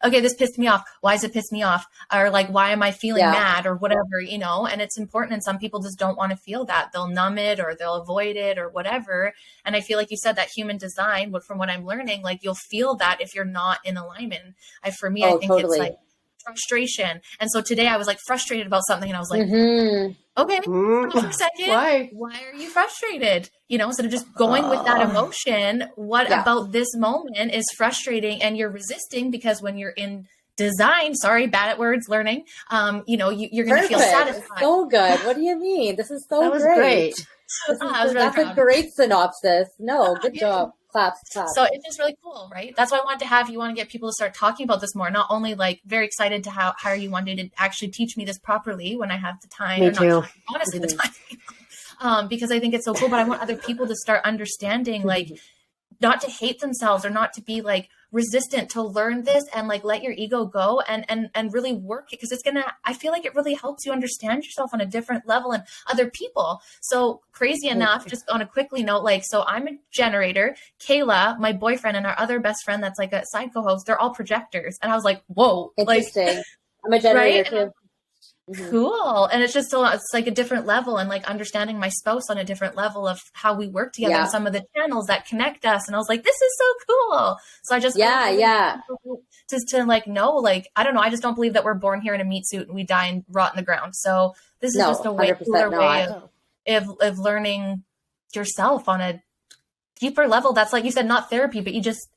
okay, this pissed me off. Why does it piss me off? Or like, why am I feeling mad or whatever, and it's important. And some people just don't want to feel that. They'll numb it or they'll avoid it or whatever. And I feel like you said that human design, but from what I'm learning, like you'll feel that if you're not in alignment. I think totally. It's like frustration. And so today I was like frustrated about something, and I was like, okay, for a second, why are you frustrated? Instead of just going with that emotion, what about this moment is frustrating, and you're resisting because when you're in design, sorry, bad at words, learning, you're going to feel satisfied. So good. What do you mean? This is so that was great. That's a great synopsis. No, good job. Claps. So it's just really cool, right? That's why I wanted to have you want to get people to start talking about this more. Not only like very excited to hire you one day to actually teach me this properly when I have the time. Me too. The time. Because I think it's so cool, but I want other people to start understanding like not to hate themselves or not to be like resistant to learn this and like let your ego go and really work it, because it's gonna, I feel like it really helps you understand yourself on a different level and other people. So crazy enough, just on a quickly note, like, so I'm a generator, Kayla, my boyfriend, and our other best friend that's like a side co-host, they're all projectors. And I was like, whoa, interesting. Like, I'm a generator right? too. Cool. And it's just it's like a different level, and like understanding my spouse on a different level of how we work together and some of the channels that connect us. And I was like, this is so cool. So I just just to like know, like, I don't know, I just don't believe that we're born here in a meat suit and we die and rot in the ground. So this is just a way cooler way of learning yourself on a deeper level. That's, like you said, not therapy, but you just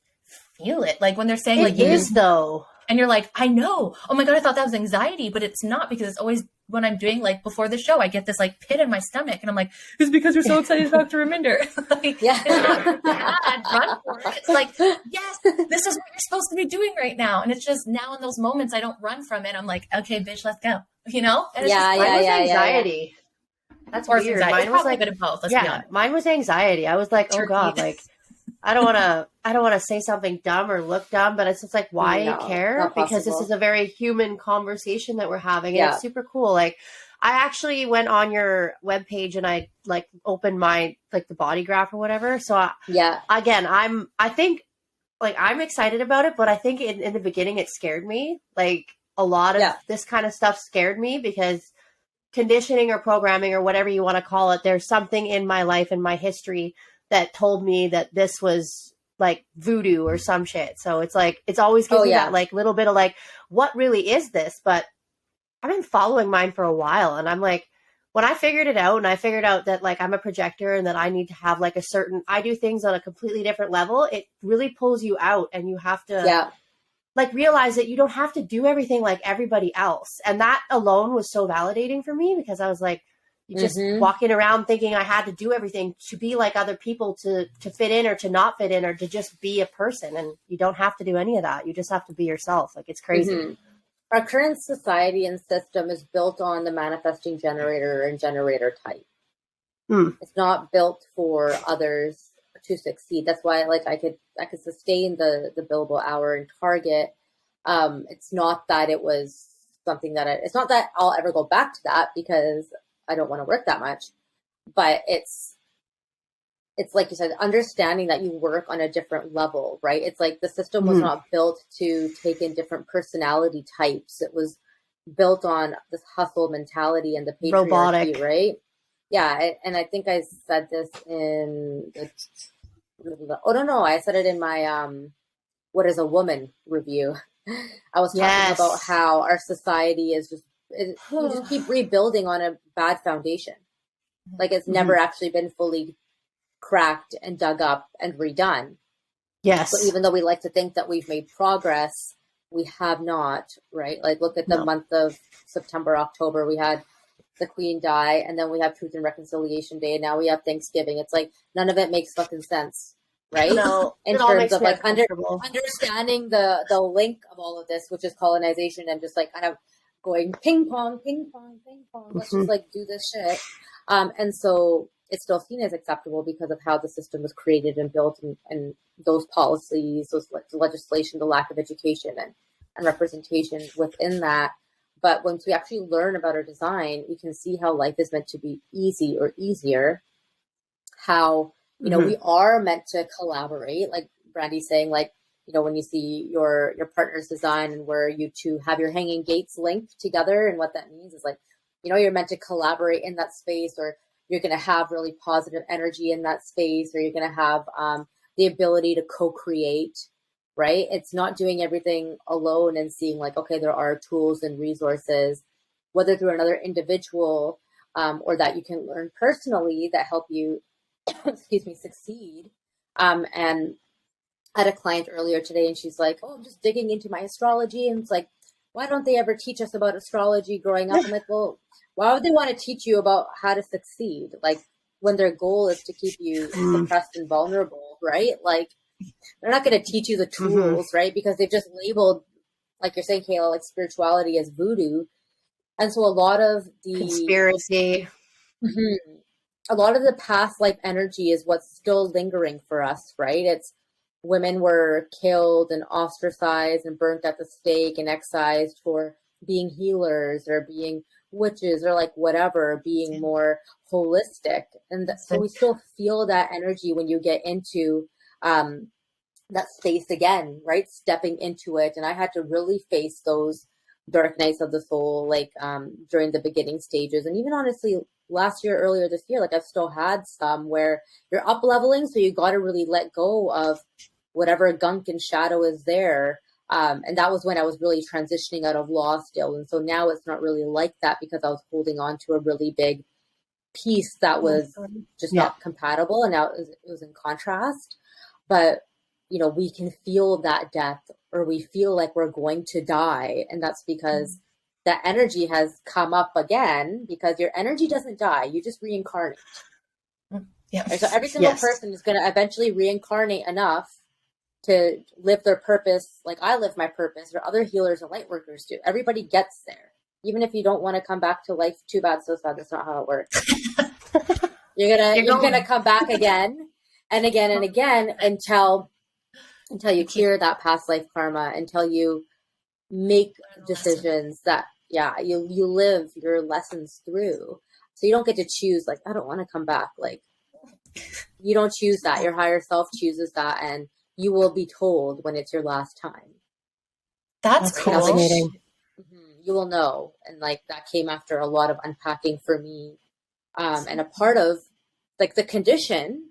feel it. Like when they're saying it is though. And you're like, I know. Oh my God, I thought that was anxiety, but it's not, because it's always when I'm doing, like, before the show, I get this like pit in my stomach, and I'm like, it's because we're so excited to talk to Raminder. Like, it's not bad, run for it. It's like, yes, this is what you're supposed to be doing right now. And it's just now in those moments, I don't run from it. I'm like, okay, bitch, let's go. You know? And it's anxiety. That's weird. Anxiety. Mine was like a bit of both. Let's be honest. Mine was anxiety. I was like, oh God, like, I don't want to say something dumb or look dumb, but it's just like, why care? Because this is a very human conversation that we're having, and it's super cool. Like, I actually went on your webpage and I like opened my, like, the body graph or whatever. So again, I think like I'm excited about it, but I think in the beginning it scared me. Like, a lot of this kind of stuff scared me, because conditioning or programming or whatever you want to call it, there's something in my life and my history that told me that this was like voodoo or some shit. So it's like, it's always gives me that like little bit of like, what really is this? But I've been following mine for a while, and I'm like, when I figured it out, and I figured out that like I'm a projector and that I need to have like a certain, I do things on a completely different level, it really pulls you out, and you have to like realize that you don't have to do everything like everybody else. And that alone was so validating for me, because I was like, you just walking around thinking I had to do everything to be like other people to fit in or to not fit in or to just be a person. And you don't have to do any of that. You just have to be yourself. Like, it's crazy. Our current society and system is built on the manifesting generator and generator type. It's not built for others to succeed. That's why, like, I could sustain the billable hour and target. It's not that it was something that it's not that I'll ever go back to that, because I don't want to work that much, but it's like you said, understanding that you work on a different level, right? It's like the system was not built to take in different personality types. It was built on this hustle mentality and the patriarchy, robotic, right? Yeah. And I think I said this in I said it in my, What is a Woman review. I was talking about how our society is you just keep rebuilding on a bad foundation. Like, it's never actually been fully cracked and dug up and redone. Yes. So even though we like to think that we've made progress, we have not, right? Like, look at the month of September, October, we had the Queen die, and then we have Truth and Reconciliation Day, and now we have Thanksgiving. It's like, none of it makes fucking sense, right? No, in terms of like understanding the link of all of this, which is colonization, and just like kind of going ping pong, ping pong, ping pong. Let's just like do this shit. And so it's still seen as acceptable because of how the system was created and built, and those policies, those legislation, the lack of education and representation within that. But once we actually learn about our design, we can see how life is meant to be easy or easier. How, you know, we are meant to collaborate, like Brandy's saying, like, you know, when you see your partner's design and where you two have your hanging gates linked together, and what that means is, like, you know, you're meant to collaborate in that space, or you're going to have really positive energy in that space, or you're going to have the ability to co-create, right? It's not doing everything alone and seeing like, okay, there are tools and resources, whether through another individual or that you can learn personally, that help you, succeed. And I had a client earlier today, and she's like, oh, I'm just digging into my astrology. And it's like, why don't they ever teach us about astrology growing up? I'm like, well, why would they want to teach you about how to succeed? Like, when their goal is to keep you suppressed and vulnerable, right? Like, they're not going to teach you the tools, right? Because they've just labeled, like you're saying, Kayla, like spirituality as voodoo. And so a lot of the conspiracy. a lot of the past life energy is what's still lingering for us, right? It's women were killed and ostracized and burnt at the stake and excised for being healers or being witches or like whatever, being more holistic. And so we still feel that energy when you get into that space again, right? Stepping into it. And I had to really face those dark nights of the soul, like during the beginning stages. And even honestly, last year, earlier this year, like I've still had some where you're up leveling. So you got to really let go of whatever gunk and shadow is there. And that was when I was really transitioning out of law still. And so now it's not really like that because I was holding on to a really big piece that was just not compatible. And now it was in contrast. But, you know, we can feel that death or we feel like we're going to die. And that's because that energy has come up again, because your energy doesn't die. You just reincarnate. Yeah. So every single person is going to eventually reincarnate enough to live their purpose like I live my purpose, or other healers and light workers do. Everybody gets there. Even if you don't want to come back to life, too bad, so sad. That's not how it works. You're gonna come back again and again and again until you clear that past life karma, until you make decisions that you live your lessons through. So you don't get to choose like, I don't want to come back. Like, you don't choose that. Your higher self chooses that, and you will be told when it's your last time. That's cool. Fascinating. You will know. And like that came after a lot of unpacking for me. And a part of like the condition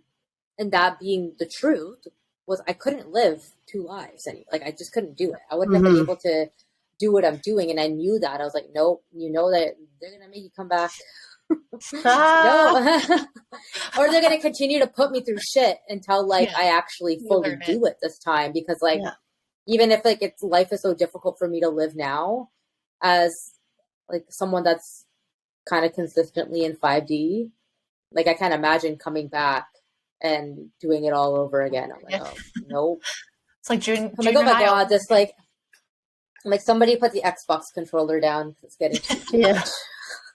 and that being the truth was I couldn't live two lives. And like, I just couldn't do it. I wouldn't have been able to do what I'm doing. And I knew that. I was like, nope, you know that they're going to make you come back. No. Or they're going to continue to put me through shit until like I actually fully do it this time. Because like, even if like life is so difficult for me to live now as like someone that's kind of consistently in 5D, like I can't imagine coming back and doing it all over again. I'm like, oh, nope. It's like June. I'm like, oh my God, this like somebody put the Xbox controller down. It's getting too much.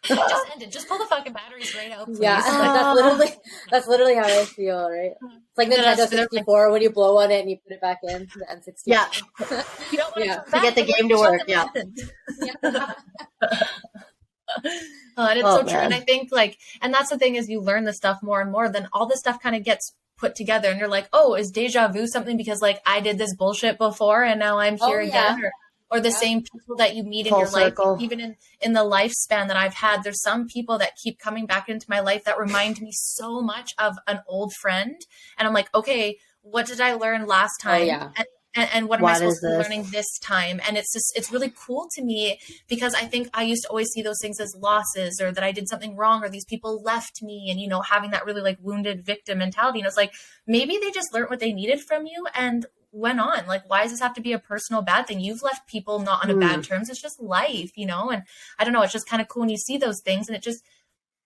Just end it. Just pull the fucking batteries right out, please. Yeah, that's literally how I feel, right? It's like Nintendo 64 when you blow on it and you put it back in the N64. Yeah. You don't want to get the game to work. Yeah. And it's so true. And I think like, and that's the thing is you learn the stuff more and more, then all this stuff kind of gets put together and you're like, oh, is deja vu something because like I did this bullshit before and now I'm here again? Or the same people that you meet in your life, even in the lifespan that I've had, there's some people that keep coming back into my life that remind me so much of an old friend. And I'm like, okay, what did I learn last time? And what am I supposed to be learning this time? And it's really cool to me because I think I used to always see those things as losses or that I did something wrong or these people left me and, you know, having that really like wounded victim mentality. And it's like, maybe they just learned what they needed from you and went on. Like, why does this have to be a personal bad thing? You've left people not on a bad terms. It's just life, you know? And I don't know, it's just kind of cool when you see those things and it just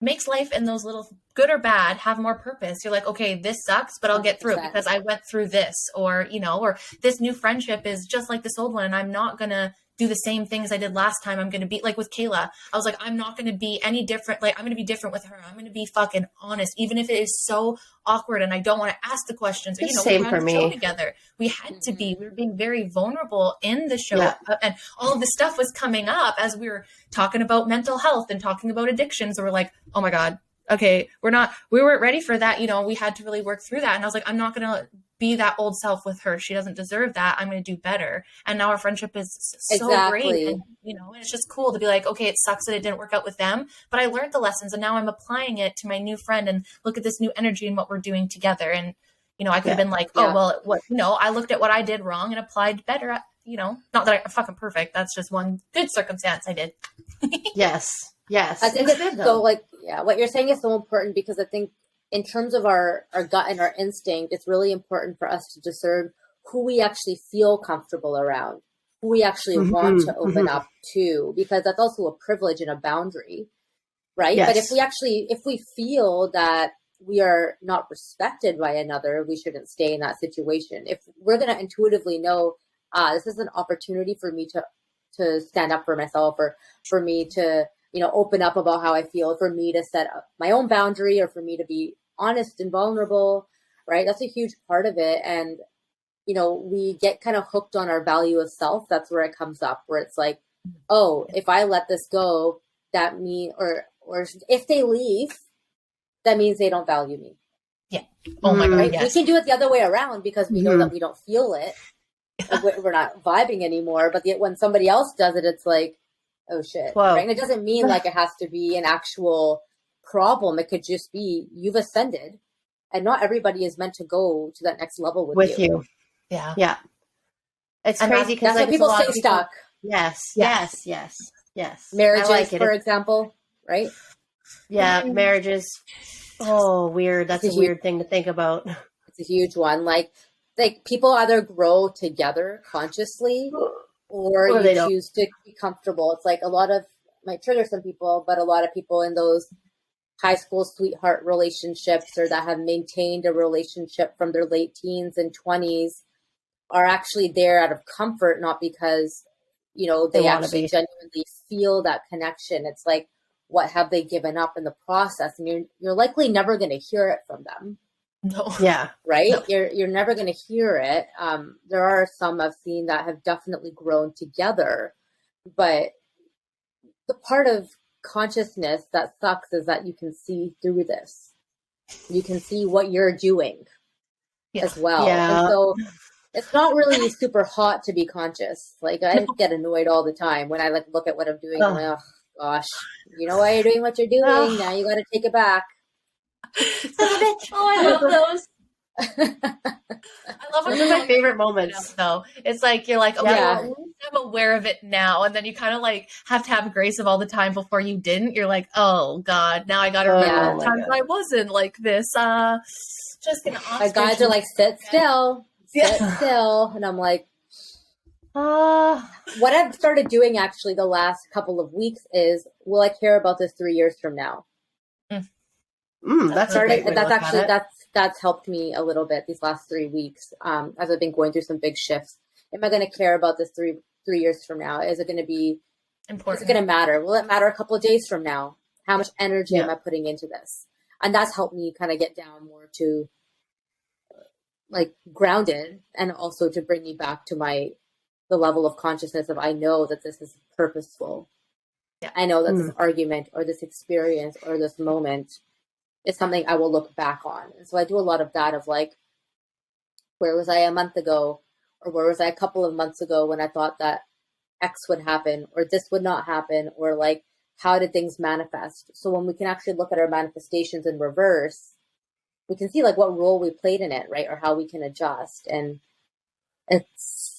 makes life in those little good or bad have more purpose. You're like, okay, this sucks, but I'll get through it because I went through this, or, you know, or this new friendship is just like this old one and I'm not going to do the same things I did last time. I'm going to be like with Kayla. I was like, I'm not going to be any different. Like, I'm going to be different with her. I'm going to be fucking honest, even if it is so awkward and I don't want to ask the questions. Or, you know, same we ran for the show me. together. We had to be. We were being very vulnerable in the show, and all of this stuff was coming up as we were talking about mental health and talking about addictions. So we're like, oh my God, okay, we weren't ready for that. You know, we had to really work through that. And I was like, I'm not going to be that old self with her. She doesn't deserve that. I'm going to do better. And now our friendship is so great. And, you know, and it's just cool to be like, okay, it sucks that it didn't work out with them, but I learned the lessons and now I'm applying it to my new friend and look at this new energy and what we're doing together. And, you know, I could have been like, oh, well, what, you know, I looked at what I did wrong and applied better at, you know, not that I'm fucking perfect. That's just one good circumstance I did. Yes. I think it's so like, what you're saying is so important because I think in terms of our gut and our instinct, it's really important for us to discern who we actually feel comfortable around, who we actually want to open up to, because that's also a privilege and a boundary, right? But if we feel that we are not respected by another, we shouldn't stay in that situation. If we're going to intuitively know, this is an opportunity for me to stand up for myself or for me to open up about how I feel, for me to set up my own boundary, or for me to be honest and vulnerable, right? That's a huge part of it. And, we get kind of hooked on our value of self. That's where it comes up, where it's like, oh, if I let this go, that means, or if they leave, that means they don't value me. Yeah. Oh my God. Right? Yes. We can do it the other way around, because we know that we don't feel it. Like we're not vibing anymore. But when somebody else does it, it's like, oh shit. Whoa. Right? And it doesn't mean like it has to be an actual problem. It could just be you've ascended, and not everybody is meant to go to that next level with you. Yeah. Yeah. It's And crazy because that's why people stay stuck. Yes. Marriages, for example, right? Yeah, marriages. Oh, weird. That's a weird thing to think about. It's a huge one. Like people either grow together consciously, or you choose to be comfortable. It's like a lot of, might trigger some people, but a lot of people in those high school sweetheart relationships, or that have maintained a relationship from their late teens and 20s, are actually there out of comfort, not because, they actually genuinely feel that connection. It's like, what have they given up in the process? And you're likely never going to hear it from them. No. Yeah. Right? No. You're never going to hear it. There are some I've seen that have definitely grown together, but the part of consciousness that sucks is that you can see through this. You can see what you're doing as well. Yeah. And so it's not really super hot to be conscious. Like I get annoyed all the time when I look at what I'm doing. I'm like, oh gosh, why you're doing what you're doing. Now you got to take it back. Oh, I love those. I love one of my favorite moments, though. It's like you're like, okay, well, at least I'm aware of it now, and then you kind of like have to have grace of all the time before you didn't. You're like, oh God, now I got to remember the times I wasn't like this. Just gonna. My guys are like, sit still, still, and I'm like, what I've started doing actually the last couple of weeks is, will I care about this 3 years from now? That's helped me a little bit these last 3 weeks, as I've been going through some big shifts. Am I going to care about this three years from now? Is it going to be important? Is it going to matter? Will it matter a couple of days from now? How much energy am I putting into this? And that's helped me kind of get down more to like grounded, and also to bring me back to the level of consciousness of, I know that this is purposeful. Yeah. I know that this argument or this experience or this moment is something I will look back on. And so I do a lot of that, of like, where was I a month ago? Or where was I a couple of months ago when I thought that X would happen, or this would not happen, or like, how did things manifest? So when we can actually look at our manifestations in reverse, we can see like what role we played in it, right? Or how we can adjust. And it's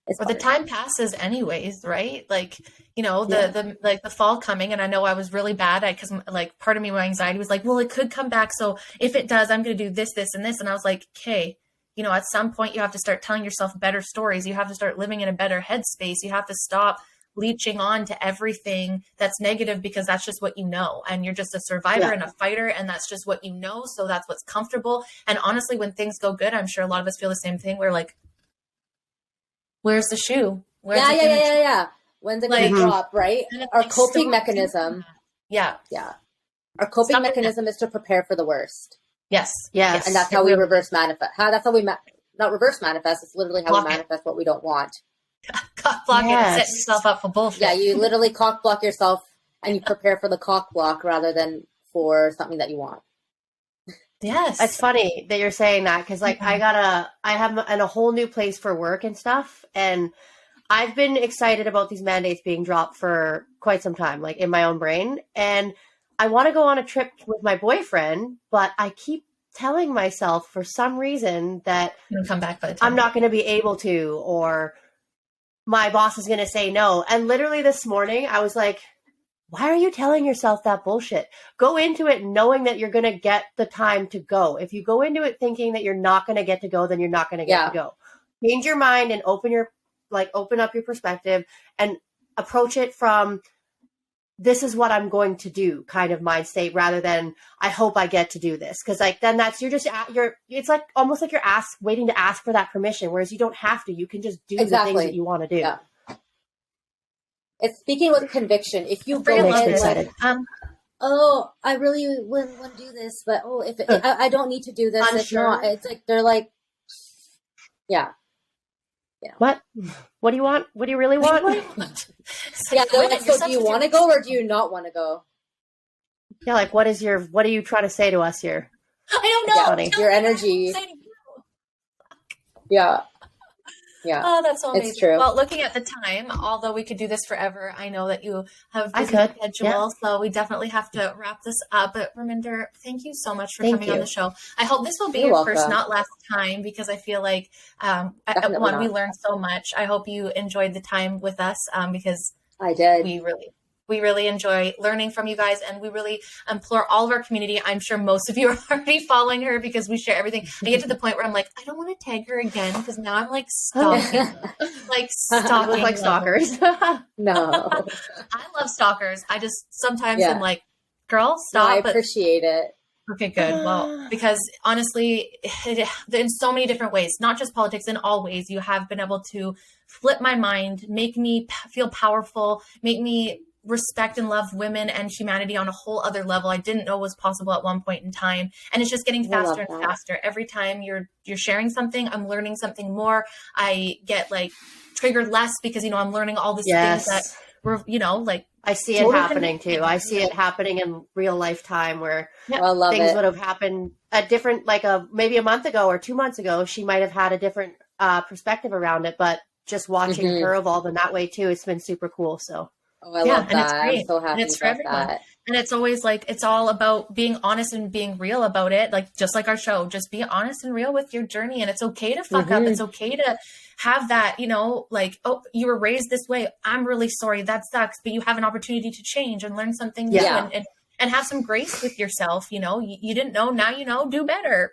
the time passes anyways, right? Like, the fall coming, and I know I was really bad at, because like part of me, my anxiety was like, well, it could come back. So if it does, I'm going to do this, this, and this. And I was like, okay, at some point you have to start telling yourself better stories. You have to start living in a better headspace. You have to stop leeching on to everything that's negative, because that's just what you know. And you're just a survivor and a fighter, and that's just what you know. So that's what's comfortable. And honestly, when things go good, I'm sure a lot of us feel the same thing. We're like, where's the shoe? Yeah. When's it going to drop, right? Our coping mechanism. Yeah. Our coping mechanism is to prepare for the worst. Yes. And that's how we reverse manifest. That's how we, not reverse manifest. It's literally how we manifest what we don't want. Cock blocking and setting yourself up for bullshit. Yeah, you literally cock block yourself, and you prepare for the cock block rather than for something that you want. Yes. It's funny that you're saying that, because like I have a whole new place for work and stuff, and I've been excited about these mandates being dropped for quite some time, like in my own brain. And I want to go on a trip with my boyfriend, but I keep telling myself for some reason that come back by the time I'm not going to be able to, or my boss is going to say no. And literally this morning I was like, why are you telling yourself that bullshit? Go into it knowing that you're going to get the time to go. If you go into it thinking that you're not going to get to go, then you're not going to get to go. Change your mind and open up your perspective and approach it from, this is what I'm going to do kind of mind state, rather than I hope I get to do this. Cause like, then it's like almost like you're waiting to ask for that permission. Whereas you don't have to, you can just do the things that you want to do. Yeah. It's speaking with conviction. If you go Makes me in excited. oh, I really wouldn't want to do this, but I don't need to do this. Unsure. If not, it's like they're like, yeah. What do you want? What do you really want? Yeah, they're like, so do you want to go or do you not want to go? Yeah, like what are you trying to say to us here? I don't know. Funny. Your energy. Yeah. Yeah. Oh, that's so amazing. It's true. Well, looking at the time, although we could do this forever, I know that you have a busy schedule, yeah. so we definitely have to wrap this up. But Raminder, thank you so much for Thank coming you. on the show. I hope this will be You're your welcome. first, not last time, because I feel like Definitely we not. learned so much. I hope you enjoyed the time with us because I did. we really enjoy learning from you guys, and we really implore all of our community. I'm sure most of you are already following her because we share everything. I get to the point where I'm like, I don't want to tag her again because now I'm like stalking, Look like stalkers. No. I love stalkers. I just sometimes Yeah. I'm like, girl, No, I stop. appreciate it. Okay, good. Well, because honestly, in so many different ways, not just politics, in all ways, you have been able to flip my mind, make me feel powerful, make me respect and love women and humanity on a whole other level I didn't know was possible at one point in time. And it's just getting faster and faster. Every time you're sharing something, I'm learning something more. I get like triggered less because, I'm learning all these things that were, like, I see it happening too. I see it happening in real life time where things would have happened at different, like maybe a month ago or 2 months ago, she might have had a different perspective around it, but just watching her evolve in that way too, it's been super cool. So oh, I love that. And it's great. I'm so happy and it's for about everyone. that. And it's always like, it's all about being honest and being real about it. Like, just like our show, just be honest and real with your journey. And it's okay to fuck up. It's okay to have that, like, oh, you were raised this way. I'm really sorry. That sucks. But you have an opportunity to change and learn something new and have some grace with yourself. You didn't know. Now you know, do better.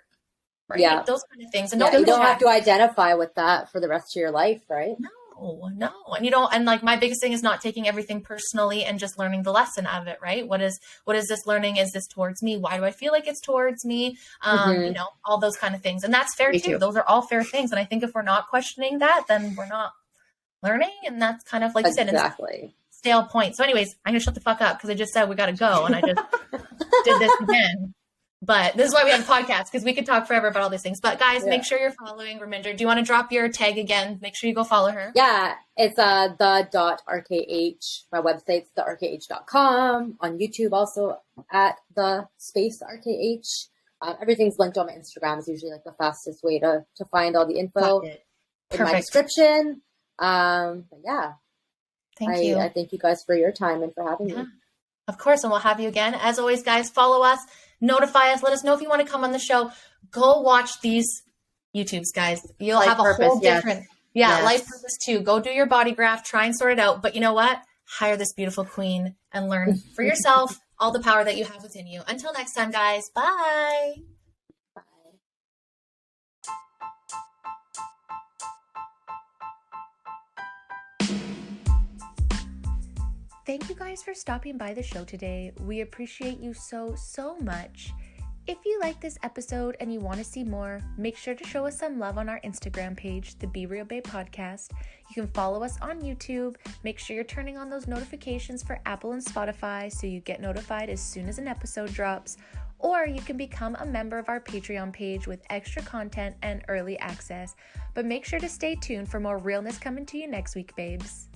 Right? Yeah. Those kind of things. And you don't have to identify with that for the rest of your life, right? No. And and like my biggest thing is not taking everything personally and just learning the lesson out of it, right? What is this learning? Is this towards me? Why do I feel like it's towards me? All those kind of things. And that's fair too. Those are all fair things. And I think if we're not questioning that, then we're not learning. And that's kind of like you said, stale point. So anyways, I'm gonna shut the fuck up because I just said we gotta go and I just did this again. But this is why we have a podcast, because we could talk forever about all these things. But guys, make sure you're following Raminder. Do you want to drop your tag again? Make sure you go follow her. Yeah, it's the.rkh. My website's therkh.com. On YouTube also at the space RKH. Everything's linked on my Instagram. Is usually like the fastest way to find all the info in my description. But yeah. Thank you. I thank you guys for your time and for having me. Of course, and we'll have you again. As always, guys, follow us, notify us, let us know if you want to come on the show. Go watch these YouTubes, guys. You'll have a whole different life purpose too. Go do your body graph, try and sort it out. But you know what? Hire this beautiful queen and learn for yourself all the power that you have within you. Until next time, guys. Bye. Thank you guys for stopping by the show today. We appreciate you so much. If you like this episode and you want to see more, make sure to show us some love on our Instagram page, the Be Real Babe Podcast. You can follow us on YouTube. Make sure you're turning on those notifications for Apple and Spotify so you get notified as soon as an episode drops. Or you can become a member of our Patreon page with extra content and early access. But make sure to stay tuned for more realness coming to you next week, babes.